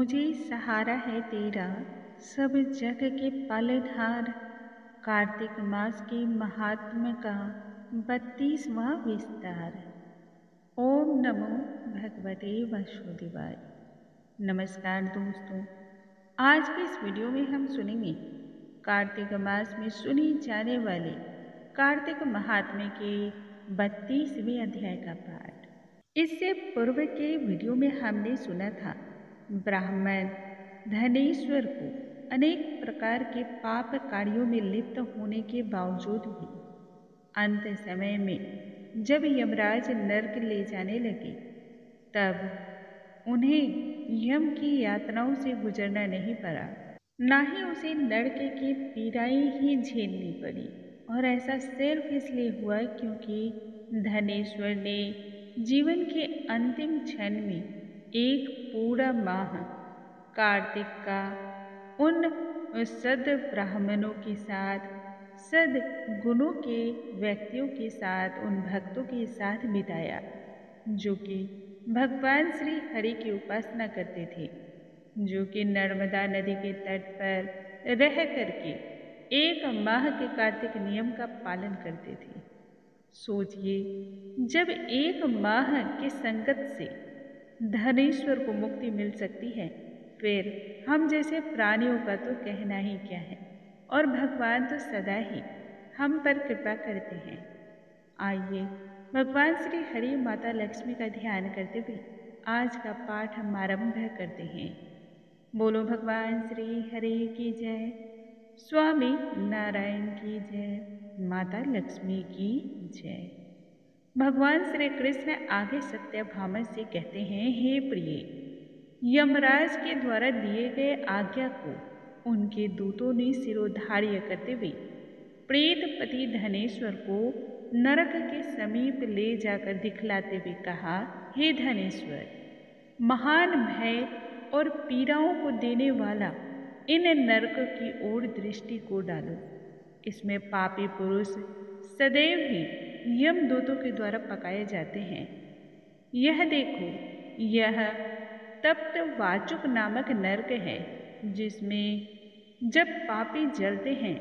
मुझे सहारा है तेरा सब जग के पालनहार। कार्तिक मास के महात्म्य का 32वां विस्तार। ओम नमो भगवते वासुदेवाय। नमस्कार दोस्तों, आज के इस वीडियो में हम सुनेंगे कार्तिक मास में सुनी जाने वाले कार्तिक महात्म्य के 32वें अध्याय का पाठ। इससे पूर्व के वीडियो में हमने सुना था ब्राह्मण धनेश्वर को अनेक प्रकार के पाप कार्यों में लिप्त होने के बावजूद भी अंत समय में जब यमराज नरक ले जाने लगे तब उन्हें यम की यातनाओं से गुजरना नहीं पड़ा, ना ही उसे नरक की पीड़ाएं ही झेलनी पड़ी। और ऐसा सिर्फ इसलिए हुआ क्योंकि धनेश्वर ने जीवन के अंतिम क्षण में एक पूरा माह कार्तिक का उन सद ब्राह्मणों के साथ, सद गुणों के व्यक्तियों के साथ, उन भक्तों के साथ बिताया जो कि भगवान श्री हरि की उपासना करते थे, जो कि नर्मदा नदी के तट पर रह करके एक माह के कार्तिक नियम का पालन करते थे। सोचिए, जब एक माह के संकट से धनेश्वर को मुक्ति मिल सकती है, फिर हम जैसे प्राणियों का तो कहना ही क्या है। और भगवान तो सदा ही हम पर कृपा करते हैं। आइए भगवान श्री हरि माता लक्ष्मी का ध्यान करते हुए आज का पाठ हम आरंभ करते हैं। बोलो भगवान श्री हरि की जय, स्वामी नारायण की जय, माता लक्ष्मी की जय। भगवान श्री कृष्ण आगे सत्यभामा से कहते हैं, हे प्रिय, यमराज के द्वारा दिए गए आज्ञा को उनके दूतों ने सिरोधार्य करते हुए प्रेतपति धनेश्वर को नरक के समीप ले जाकर दिखलाते हुए कहा, हे धनेश्वर, महान भय और पीड़ाओं को देने वाला इन नरक की ओर दृष्टि को डालो। इसमें पापी पुरुष सदैव ही यमदूतों के द्वारा पकाए जाते हैं। यह देखो, यह तप्त वाचुक नामक नरक है, जिसमें जब पापी जलते हैं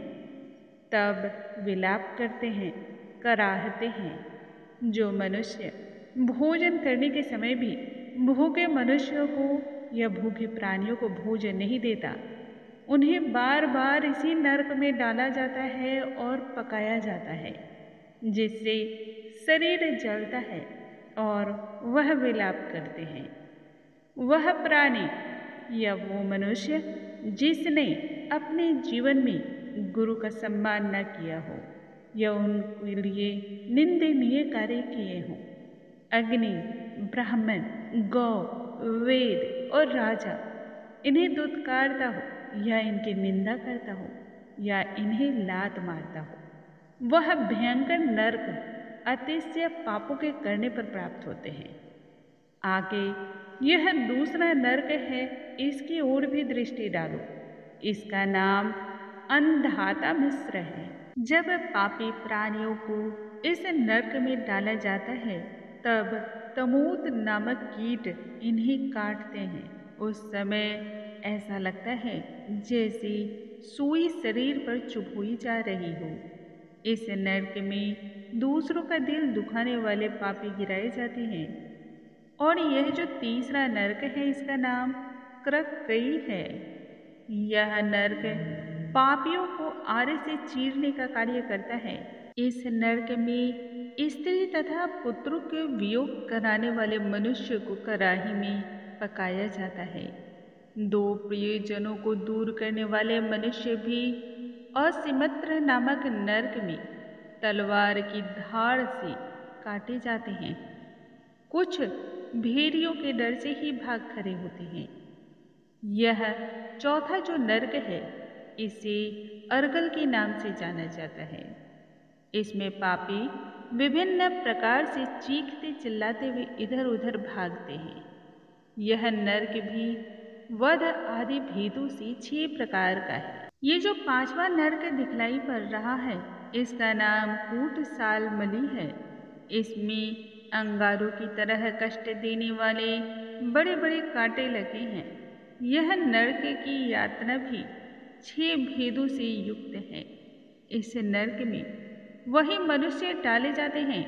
तब विलाप करते हैं, कराहते हैं। जो मनुष्य भोजन करने के समय भी भूखे मनुष्यों को या भूखे प्राणियों को भोजन नहीं देता, उन्हें बार बार इसी नरक में डाला जाता है और पकाया जाता है, जिससे शरीर जलता है और वह विलाप करते हैं। वह प्राणी या वो मनुष्य जिसने अपने जीवन में गुरु का सम्मान न किया हो या उनके लिए निंदनीय कार्य किए हों, अग्नि, ब्राह्मण, गौ, वेद और राजा इन्हें दुत्कारता हो या इनकी निंदा करता हो या इन्हें लात मारता हो, वह भयंकर नरक अतिशय पापों के करने पर प्राप्त होते हैं। आगे यह दूसरा नरक है, इसकी ओर भी दृष्टि डालो। इसका नाम अंधाता मिश्र है। जब पापी प्राणियों को इस नरक में डाला जाता है तब तमूत नामक कीट इन्हें काटते हैं। उस समय ऐसा लगता है जैसे सुई शरीर पर चुभोई जा रही हो। इस नरक में दूसरों का दिल दुखाने वाले पापी गिराए जाते हैं। और यह जो तीसरा नरक है, इसका नाम क्रकई है। यह नरक पापियों को आरे से चीरने का कार्य करता है। इस नरक में स्त्री तथा पुत्रों के वियोग कराने वाले मनुष्य को कराही में पकाया जाता है। दो प्रियजनों को दूर करने वाले मनुष्य भी असिमत्र नामक नरक में तलवार की धार से काटे जाते हैं। कुछ भेड़ियों के डर से ही भाग खड़े होते हैं। यह चौथा जो नरक है, इसे अर्गल के नाम से जाना जाता है। इसमें पापी विभिन्न प्रकार से चीखते चिल्लाते हुए इधर उधर भागते हैं। यह नरक भी वध आदि भेदों से 6 प्रकार का है। ये जो 5वां नरक दिखलाई पड़ रहा है, इसका नाम कूट सालमली है। इसमें अंगारों की तरह कष्ट देने वाले बड़े बड़े कांटे लगे हैं। यह नरक की यातना भी 6 भेदों से युक्त है। इस नरक में वही मनुष्य डाले जाते हैं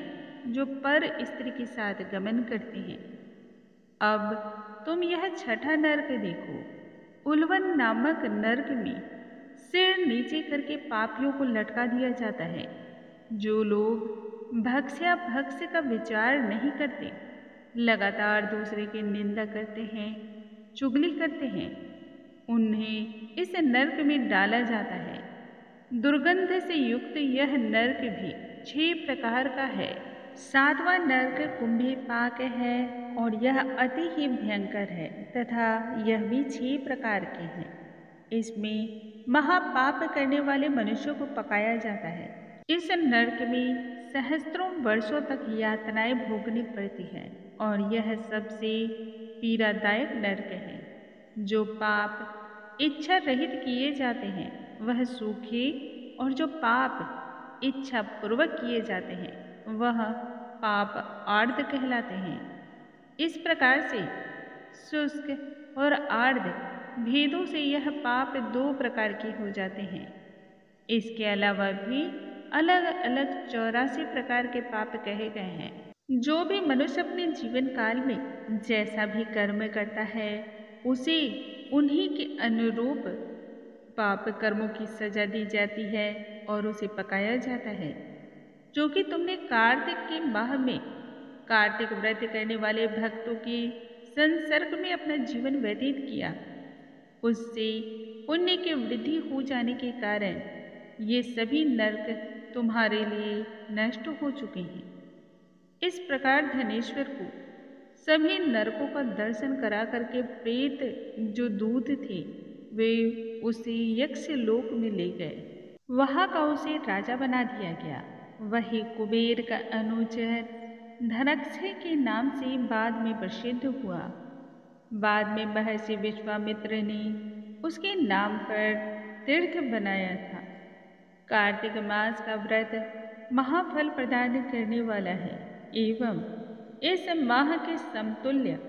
जो पर स्त्री के साथ गमन करते हैं। अब तुम यह छठा नरक देखो। उल्वन नामक नरक में सिर नीचे करके पापियों को लटका दिया जाता है। जो लोग भक्ष्या भक्ष्य का विचार नहीं करते, लगातार दूसरे की निंदा करते हैं, चुगली करते हैं, उन्हें इस नरक में डाला जाता है। दुर्गंध से युक्त यह नरक भी 6 प्रकार का है। 7वां नरक कुंभी पाक है और यह अति ही भयंकर है तथा यह भी 6 प्रकार के हैं। इसमें महापाप करने वाले मनुष्यों को पकाया जाता है। इस नरक में सहस्त्रों वर्षों तक यातनाएं भोगनी पड़ती हैं और यह सबसे पीड़ादायक नरक है। जो पाप इच्छा रहित किए जाते हैं वह सूखे और जो पाप इच्छा पूर्वक किए जाते हैं वह पाप आर्द कहलाते हैं। इस प्रकार से शुष्क और आर्द भेदों से यह पाप 2 प्रकार के हो जाते हैं। इसके अलावा भी अलग अलग 84 प्रकार के पाप कहे गए हैं। जो भी मनुष्य अपने जीवन काल में जैसा भी कर्म करता है उसे उन्हीं के अनुरूप पाप कर्मों की सजा दी जाती है और उसे पकाया जाता है। जो कि तुमने कार्तिक के माह में कार्तिक व्रत करने वाले भक्तों के संसर्ग में अपना जीवन व्यतीत किया, उससे पुण्य की वृद्धि हो जाने के कारण ये सभी नरक तुम्हारे लिए नष्ट हो चुके हैं। इस प्रकार धनेश्वर को सभी नरकों का दर्शन करा करके प्रेत जो दूत थे वे उसे यक्ष लोक में ले गए। वहां का उसे राजा बना दिया गया। वही कुबेर का अनुचर धनक्षय के नाम से बाद में प्रसिद्ध हुआ। बाद में महर्षि विश्वामित्र ने उसके नाम पर तीर्थ बनाया था। कार्तिक मास का व्रत महाफल प्रदान करने वाला है एवं इस माह के समतुल्य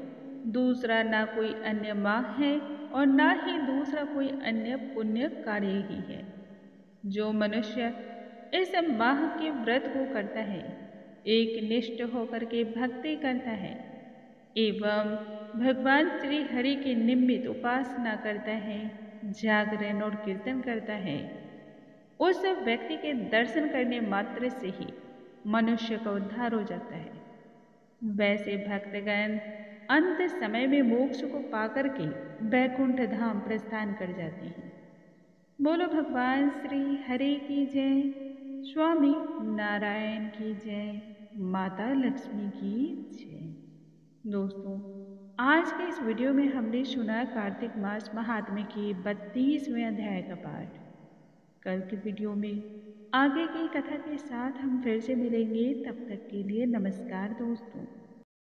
दूसरा ना कोई अन्य माह है और ना ही दूसरा कोई अन्य पुण्य कार्य ही है। जो मनुष्य इस माह के व्रत को करता है, एक निष्ठ होकर के भक्ति करता है एवं भगवान श्री हरि की निमित्त उपासना करता है, जागरण और कीर्तन करता है, उस व्यक्ति के दर्शन करने मात्र से ही मनुष्य का उद्धार हो जाता है। वैसे भक्तगण अंत समय में मोक्ष को पाकर के वैकुंठ धाम प्रस्थान कर जाते हैं। बोलो भगवान श्री हरि की जय, स्वामी नारायण की जय, माता लक्ष्मी की जय। दोस्तों, आज के इस वीडियो में हमने सुना कार्तिक मास महात्म्य के 32वें अध्याय का पाठ। कल के वीडियो में आगे की कथा के साथ हम फिर से मिलेंगे। तब तक के लिए नमस्कार दोस्तों।